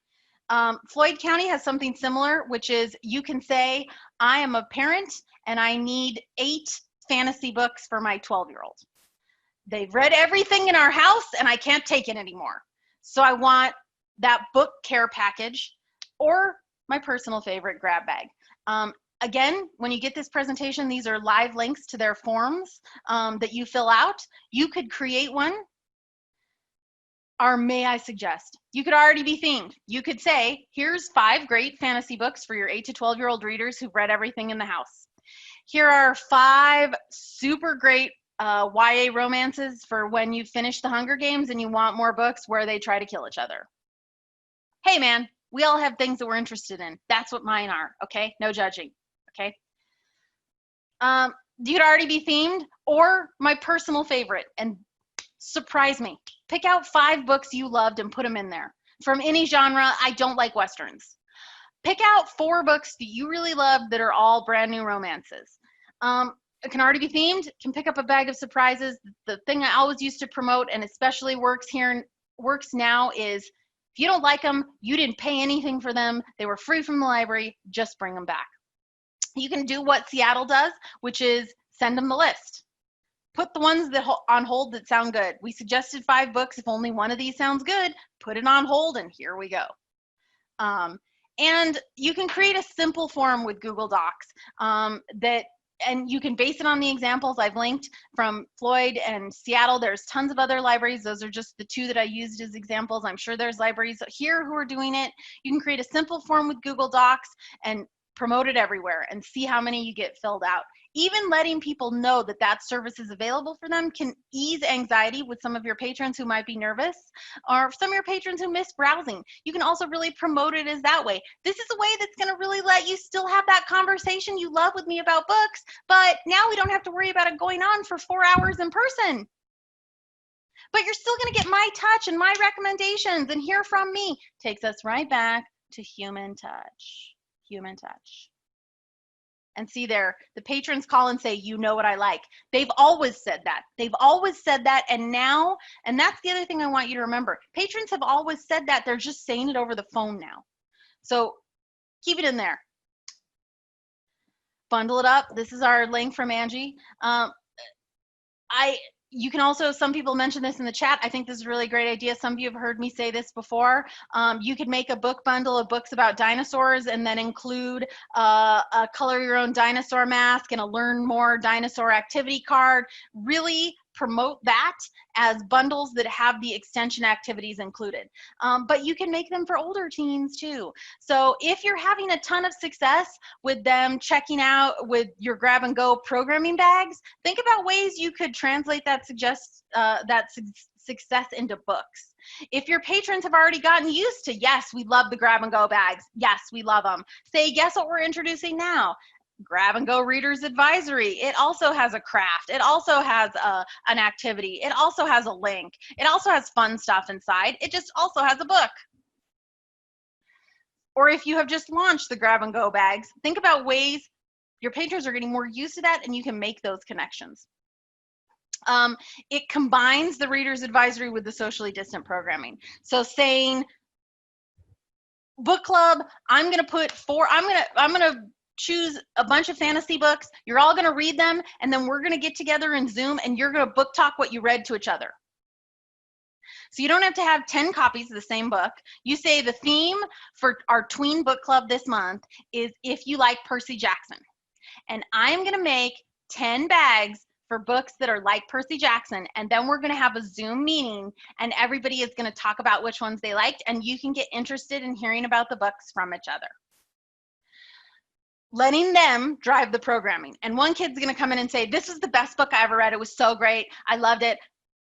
Floyd County has something similar, which is you can say, I am a parent and I need 8 fantasy books for my 12-year-old. They've read everything in our house and I can't take it anymore. So I want that book care package, or my personal favorite, grab bag. Again, when you get this presentation, these are live links to their forms that you fill out. You could create one are, may I suggest, you could already be themed. You could say, here's 5 great fantasy books for your 8 to 12-year-old readers who've read everything in the house. Here are 5 super great YA romances for when you've finished the Hunger Games and you want more books where they try to kill each other. Hey man, we all have things that we're interested in. That's what mine are, okay? No judging, okay? You could already be themed, or my personal favorite, and surprise me. Pick out 5 books you loved and put them in there. From any genre. I don't like Westerns. Pick out 4 books that you really love that are all brand new romances. It can already be themed. Can pick up a bag of surprises. The thing I always used to promote, and especially works now, is if you don't like them, you didn't pay anything for them. They were free from the library. Just bring them back. You can do what Seattle does, which is send them the list. Put the ones that on hold that sound good. We suggested 5 books. If only one of these sounds good, put it on hold, and here we go. And you can create a simple form with Google Docs and you can base it on the examples I've linked from Floyd and Seattle. There's tons of other libraries. Those are just the 2 that I used as examples. I'm sure there's libraries here who are doing it. You can create a simple form with Google Docs and promote it everywhere and see how many you get filled out. Even letting people know that that service is available for them can ease anxiety with some of your patrons who might be nervous, or some of your patrons who miss browsing. You can also really promote it as that way. This is a way that's going to really let you still have that conversation you love with me about books, but now we don't have to worry about it going on for 4 hours in person. But you're still going to get my touch and my recommendations and hear from me. Takes us right back to human touch. Human touch. And see there, the patrons call and say, you know what I like. They've always said that. They've always said that. And now, and that's the other thing I want you to remember. Patrons have always said that. They're just saying it over the phone now. So keep it in there. Bundle it up. This is our link from Angie. You can also, some people mention this in the chat. I think this is a really great idea. Some of you have heard me say this before. You could make a book bundle of books about dinosaurs and then include a color your own dinosaur mask and a learn more dinosaur activity card. Really promote that as bundles that have the extension activities included. But you can make them for older teens too. So if you're having a ton of success with them checking out with your grab and go programming bags, think about ways you could translate that success into books. If your patrons have already gotten used to, yes, we love the grab and go bags. Yes, we love them. Say, guess what we're introducing now? Grab and go readers advisory. It also has a craft. It also has an activity. It also has a link. It also has fun stuff inside. It just also has a book. Or if you have just launched the grab and go bags, think about ways your patrons are getting more used to that and you can make those connections. It combines the readers advisory with the socially distant programming. So saying book club, I'm going to choose a bunch of fantasy books. You're all going to read them, and then we're going to get together in Zoom, and you're going to book talk what you read to each other. So you don't have to have 10 copies of the same book. You say the theme for our tween book club this month is if you like Percy Jackson. And I'm going to make 10 bags for books that are like Percy Jackson, and then we're going to have a Zoom meeting, and everybody is going to talk about which ones they liked, and you can get interested in hearing about the books from each other. Letting them drive the programming. And one kid's going to come in and say, this is the best book I ever read. It was so great. I loved it.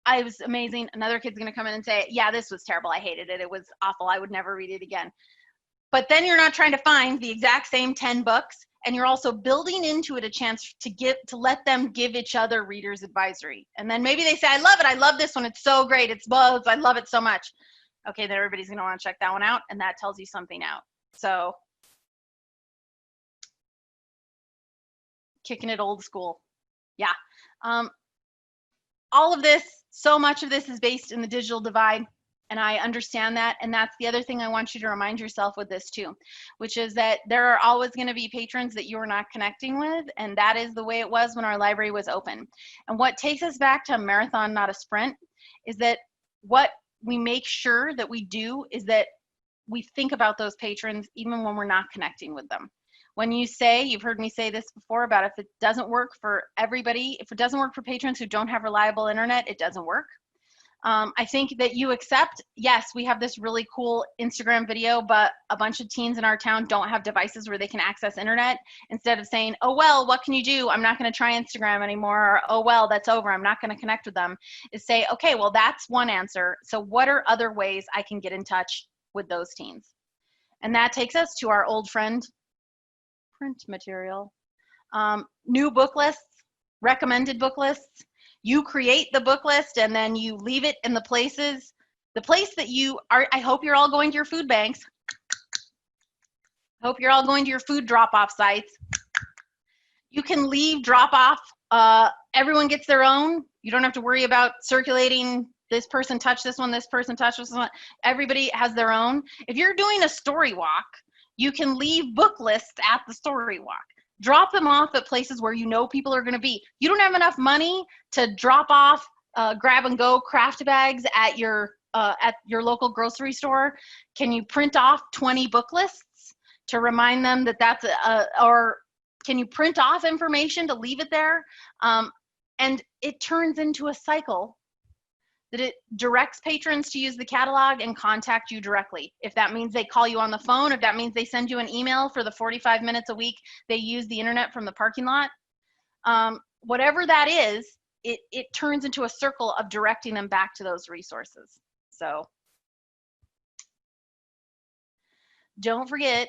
It was amazing. Another kid's going to come in and say, yeah, this was terrible. I hated it. It was awful. I would never read it again. But then you're not trying to find the exact same 10 books, and you're also building into it a chance to let them give each other readers advisory. And then maybe they say, I love it. I love this one. It's so great. It's both. I love it so much. Okay, then everybody's going to want to check that one out, and that tells you something out. So kicking it old school. Yeah. All of this, so much of this is based in the digital divide, and I understand that. And that's the other thing I want you to remind yourself with this too, which is that there are always going to be patrons that you're not connecting with, and that is the way it was when our library was open. And what takes us back to a marathon, not a sprint, is that what we make sure that we do is that we think about those patrons even when we're not connecting with them. When you say, you've heard me say this before about if it doesn't work for everybody, if it doesn't work for patrons who don't have reliable internet, it doesn't work. I think that you accept, yes, we have this really cool Instagram video, but a bunch of teens in our town don't have devices where they can access internet. Instead of saying, oh, well, what can you do? I'm not going to try Instagram anymore. Or, oh, well, that's over. I'm not going to connect with them. Is say, okay, well, that's one answer. So what are other ways I can get in touch with those teens? And that takes us to our old friend, print material. New book lists, recommended book lists. You create the book list and then you leave it in the place that you are. I hope you're all going to your food banks. I hope you're all going to your food drop-off sites. You can leave drop-off. Everyone gets their own. You don't have to worry about circulating. This person touched this one, this person touched this one. Everybody has their own. If you're doing a story walk, you can leave book lists at the story walk. Drop them off at places where you know people are going to be. You don't have enough money to drop off grab and go craft bags at your local grocery store. Can you print off 20 book lists to remind them that that's or can you print off information to leave it there? And it turns into a cycle that it directs patrons to use the catalog and contact you directly. If that means they call you on the phone, if that means they send you an email for the 45 minutes a week they use the internet from the parking lot, whatever that is, it turns into a circle of directing them back to those resources. So don't forget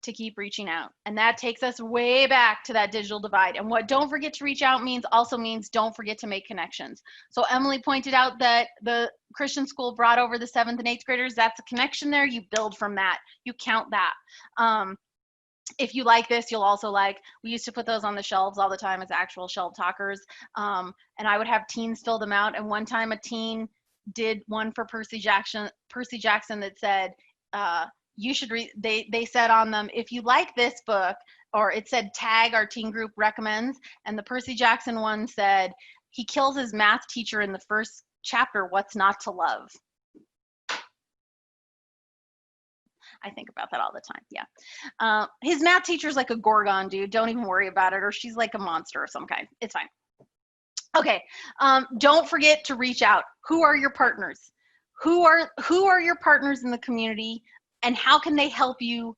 to keep reaching out. And that takes us way back to that digital divide. And what don't forget to reach out means also means don't forget to make connections. So Emily pointed out that the Christian school brought over the 7th and 8th graders. That's a connection there. You build from that. You count that. If you like this, you'll also like, we used to put those on the shelves all the time as actual shelf talkers. And I would have teens fill them out. And one time a teen did one for Percy Jackson that said, you should read, they said on them, if you like this book, or it said tag our teen group recommends, and the Percy Jackson one said, he kills his math teacher in the first chapter, what's not to love? I think about that all the time, yeah. His math teacher's like a Gorgon, dude, don't even worry about it, or she's like a monster of some kind, it's fine. Okay, don't forget to reach out. Who are your partners? Who are your partners in the community? And how can they help you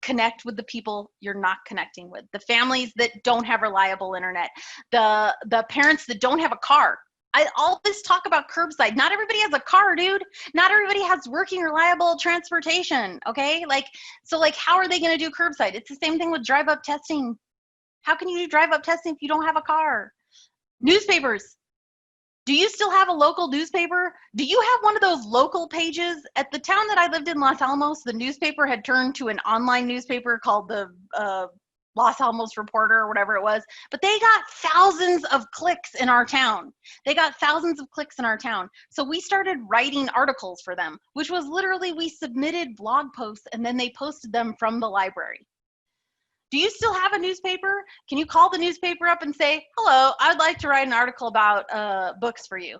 connect with the people you're not connecting with? The families that don't have reliable internet, the parents that don't have a car. I always talk about curbside. Not everybody has a car, dude. Not everybody has working, reliable transportation, okay? So how are they gonna do curbside? It's the same thing with drive-up testing. How can you do drive-up testing if you don't have a car? Newspapers. Do you still have a local newspaper? Do you have one of those local pages? At the town that I lived in, Los Alamos, the newspaper had turned to an online newspaper called the Los Alamos Reporter or whatever it was, but they got thousands of clicks in our town. They got thousands of clicks in our town. So we started writing articles for them, which was literally, we submitted blog posts and then they posted them from the library. Do you still have a newspaper? Can you call the newspaper up and say, hello, I'd like to write an article about books for you?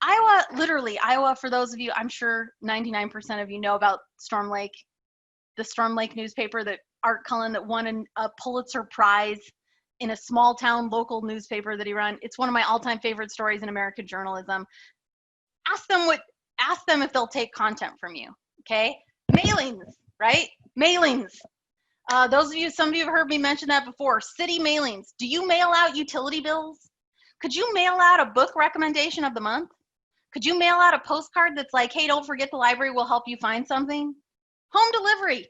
Iowa, for those of you, I'm sure 99% of you know about Storm Lake, the Storm Lake newspaper that Art Cullen that won a Pulitzer Prize in a small town local newspaper that he ran. It's one of my all-time favorite stories in American journalism. Ask them if they'll take content from you, okay? Mailings, right? Mailings. Some of you have heard me mention that before. City mailings. Do you mail out utility bills? Could you mail out a book recommendation of the month? Could you mail out a postcard that's like, hey, don't forget the library will help you find something? Home delivery.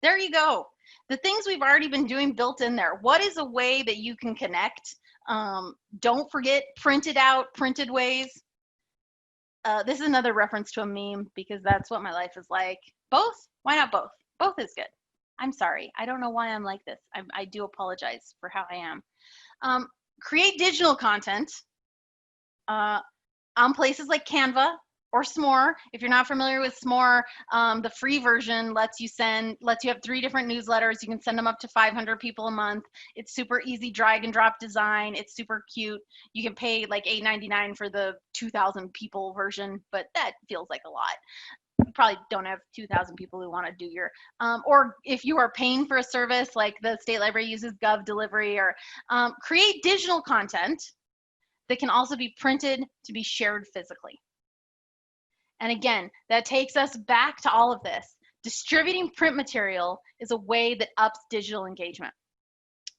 There you go. The things we've already been doing built in there. What is a way that you can connect? Don't forget printed ways. This is another reference to a meme because that's what my life is like. Both? Why not both? Both is good. I'm sorry. I don't know why I'm like this. I do apologize for how I am. Create digital content on places like Canva or S'more. If you're not familiar with S'more, the free version lets you have 3 different newsletters. You can send them up to 500 people a month. It's super easy drag and drop design. It's super cute. You can pay like $8.99 for the 2,000 people version, but that feels like a lot. You probably don't have 2,000 people who want to do your, or if you are paying for a service like the state library uses Gov Delivery, or create digital content that can also be printed to be shared physically. And again, that takes us back to all of this. Distributing print material is a way that ups digital engagement.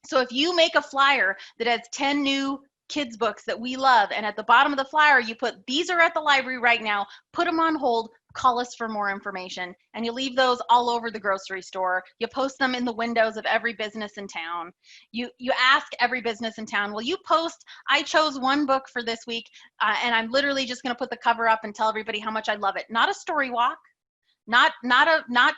So if you make a flyer that has 10 new kids books that we love, and at the bottom of the flyer you put, these are at the library right now, put them on hold, call us for more information, and you leave those all over the grocery store. You post them in the windows of every business in town. You ask every business in town, will you post, I chose one book for this week, and I'm literally just going to put the cover up and tell everybody how much I love it. Not a story walk, not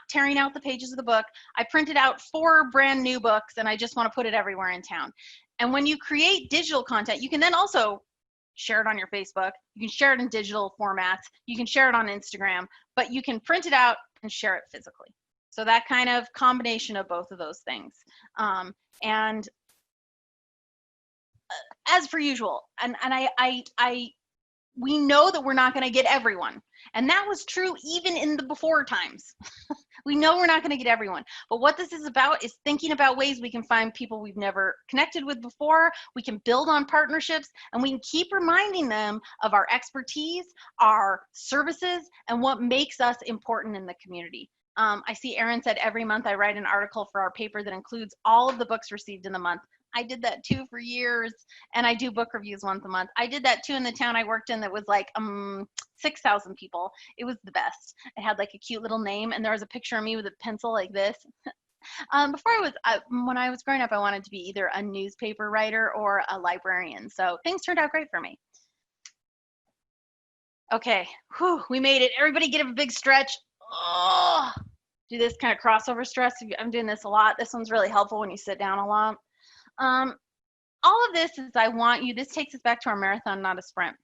tearing out the pages of the book. I printed out 4 brand new books and I just want to put it everywhere in town. And when you create digital content, you can then also share it on your Facebook. You can share it in digital formats. You can share it on Instagram, but you can print it out and share it physically. So that kind of combination of both of those things. And as per usual, and we know that we're not going to get everyone. And that was true even in the before times. We know we're not going to get everyone. But what this is about is thinking about ways we can find people we've never connected with before. We can build on partnerships, and we can keep reminding them of our expertise, our services, and what makes us important in the community. I see Erin said every month I write an article for our paper that includes all of the books received in the month. I did that too for years, and I do book reviews once a month. I did that too in the town I worked in that was like 6,000 people. It was the best. It had like a cute little name, and there was a picture of me with a pencil like this. When I was growing up, I wanted to be either a newspaper writer or a librarian. So things turned out great for me. Okay, whew, we made it. Everybody get a big stretch. Oh, do this kind of crossover stretch. I'm doing this a lot. This one's really helpful when you sit down a lot. All of this is this takes us back to our marathon, not a sprint.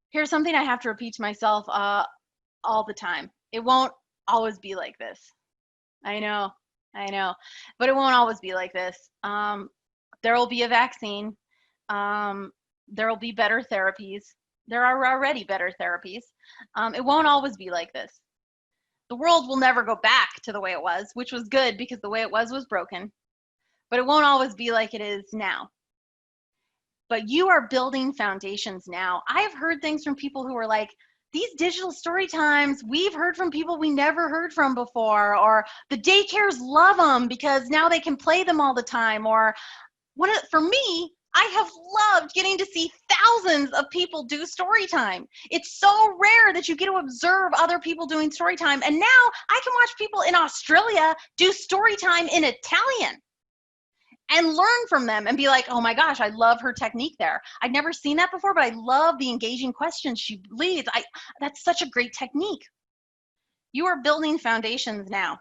Here's something I have to repeat to myself all the time. It won't always be like this. I know, but it won't always be like this. There will be a vaccine. There will be better therapies. There are already better therapies. It won't always be like this. The world will never go back to the way it was, which was good because the way it was broken. But it won't always be like it is now. But you are building foundations now. I have heard things from people who are like, these digital story times, we've heard from people we never heard from before, or the daycares love them because now they can play them all the time. Or for me, I have loved getting to see thousands of people do story time. It's so rare that you get to observe other people doing story time. And now I can watch people in Australia do story time in Italian and learn from them and be like, oh my gosh, I love her technique there. I'd never seen that before, but I love the engaging questions she leads. That's such a great technique. You are building foundations now.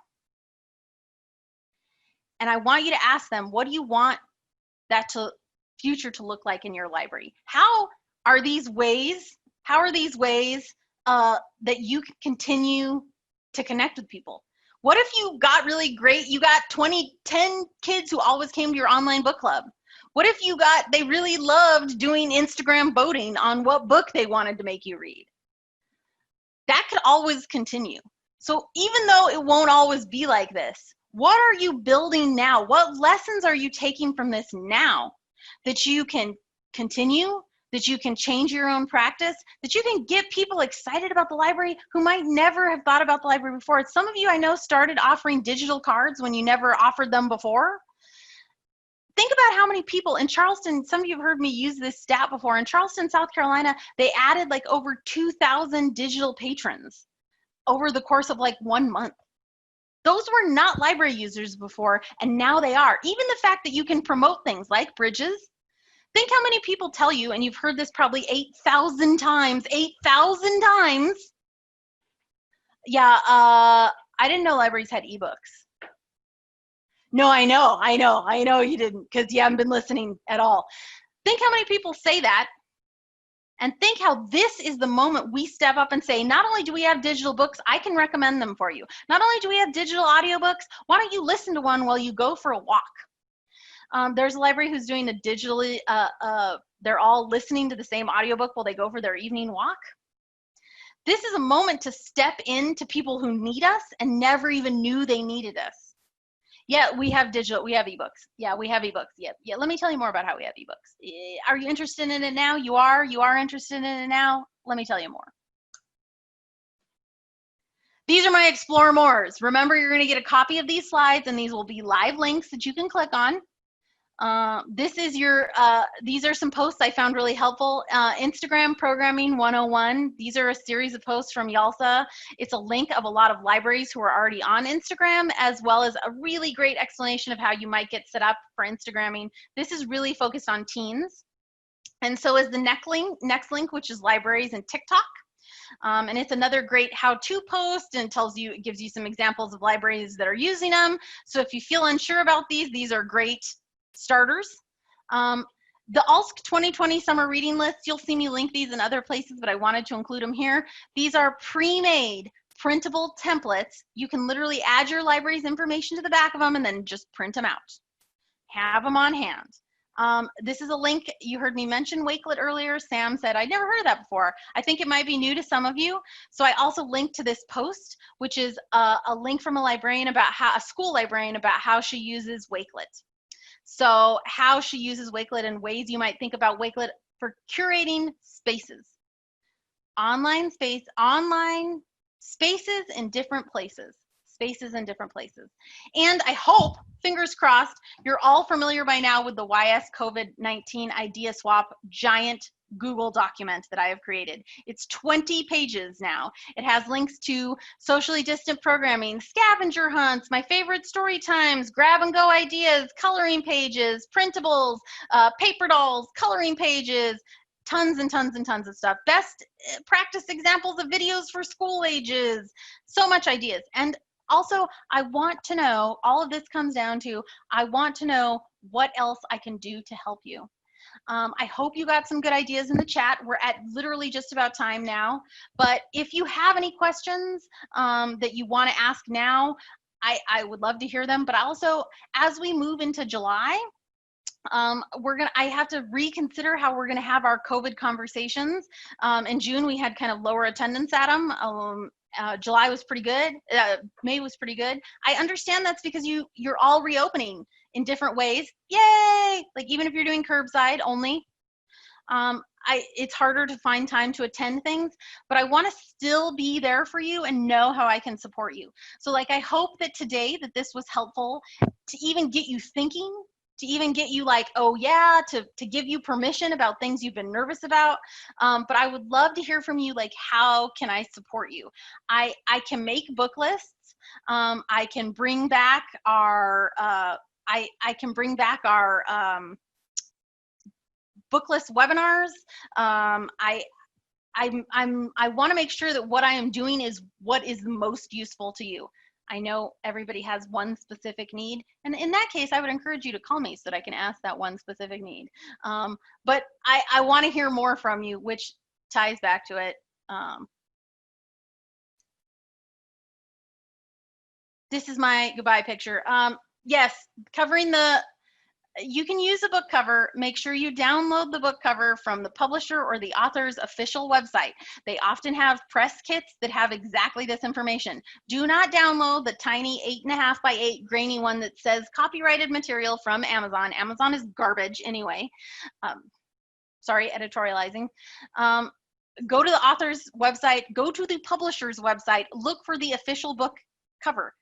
And I want you to ask them, what do you want that future to look like in your library? How are these ways that you can continue to connect with people? What if you got really great, you got 10 kids who always came to your online book club? What if they really loved doing Instagram voting on what book they wanted to make you read? That could always continue. So even though it won't always be like this, what are you building now? What lessons are you taking from this now that you can continue, that you can change your own practice, that you can get people excited about the library who might never have thought about the library before? Some of you I know started offering digital cards when you never offered them before. Think about how many people in Charleston, some of you have heard me use this stat before, in Charleston, South Carolina, they added like over 2,000 digital patrons over the course of like 1 month. Those were not library users before, and now they are. Even the fact that you can promote things like Bridges. Think how many people tell you, and you've heard this probably 8,000 times, 8,000 times. Yeah, I didn't know libraries had ebooks. No, I know you didn't, because you haven't been listening at all. Think how many people say that, and think how this is the moment we step up and say, not only do we have digital books, I can recommend them for you. Not only do we have digital audiobooks, why don't you listen to one while you go for a walk? There's a library who's doing a digitally, they're all listening to the same audiobook while they go for their evening walk. This is a moment to step into people who need us and never even knew they needed us. Yeah, we have digital, we have ebooks. Yeah, we have ebooks. Yeah, yeah. Let me tell you more about how we have ebooks. Are you interested in it now? You are interested in it now? Let me tell you more. These are my Explore Mores. Remember, you're going to get a copy of these slides, and these will be live links that you can click on. This is your, these are some posts I found really helpful. Instagram Programming 101. These are a series of posts from Yalsa. It's a link of a lot of libraries who are already on Instagram, as well as a really great explanation of how you might get set up for Instagramming. This is really focused on teens. And so is the next link, which is libraries and TikTok. And it's another great how-to post, and it gives you some examples of libraries that are using them. So if you feel unsure about these are great starters. The ALSC 2020 summer reading list, you'll see me link these in other places, but I wanted to include them here. These are pre-made printable templates. You can literally add your library's information to the back of them and then just print them out. Have them on hand. This is a link, you heard me mention Wakelet earlier. Sam said, I'd never heard of that before. I think it might be new to some of you. So I also linked to this post, which is a link from a librarian about a school librarian about how she uses Wakelet. So how she uses Wakelet and ways you might think about Wakelet for curating spaces. Online spaces in different places. Spaces in different places. And I hope, fingers crossed, you're all familiar by now with the YS COVID-19 Idea Swap giant Google document that I have created. It's 20 pages now. It has links to socially distant programming, scavenger hunts, my favorite story times, grab and go ideas, coloring pages, printables, paper dolls, coloring pages, tons and tons and tons of stuff. Best practice examples of videos for school ages, so much ideas. And also, I want to know, all of this comes down to, I want to know what else I can do to help you. I hope you got some good ideas in the chat. We're at literally just about time now. But if you have any questions that you want to ask now, I would love to hear them. But also, as we move into July, I have to reconsider how we're gonna have our COVID conversations. In June, we had kind of lower attendance at them. July was pretty good. May was pretty good. I understand that's because you're all reopening in different ways. Yay! Like even if you're doing curbside only, it's harder to find time to attend things, but I want to still be there for you and know how I can support you. So like, I hope that today that this was helpful to even get you thinking, to even get you like, oh yeah, to give you permission about things you've been nervous about. But I would love to hear from you, like, how can I support you? I can make book lists. I can bring back our, I can bring back our book list webinars. I want to make sure that what I am doing is what is most useful to you. I know everybody has one specific need, and in that case, I would encourage you to call me so that I can ask that one specific need. But I want to hear more from you, which ties back to it. This is my goodbye picture. Yes, covering you can use a book cover. Make sure you download the book cover from the publisher or the author's official website. They often have press kits that have exactly this information. Do not download the tiny 8.5 by 8 grainy one that says copyrighted material from Amazon. Amazon is garbage anyway. Sorry, editorializing. Go to the author's website, go to the publisher's website, look for the official book cover.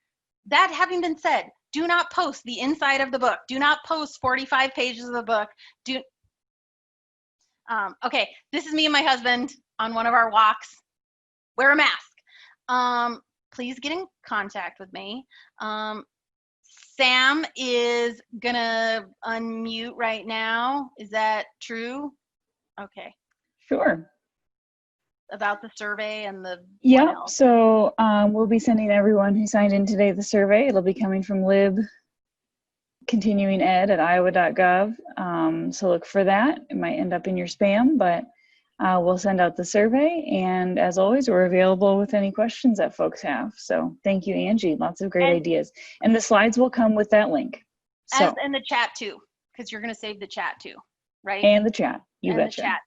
That having been said, do not post the inside of the book. Do not post 45 pages of the book. Okay, this is me and my husband on one of our walks. Wear a mask. Please get in contact with me. Sam is gonna unmute right now. Is that true? Okay. Sure. About the survey and the Yep. So we'll be sending everyone who signed in today the survey. It'll be coming from libcontinuinged@iowa.gov. So look for that. It might end up in your spam, but we'll send out the survey. And as always, we're available with any questions that folks have. So thank you, Angie. Lots of great ideas. And the slides will come with that link. So, and the chat too, because you're going to save the chat too, right? And the chat. You betcha. The chat.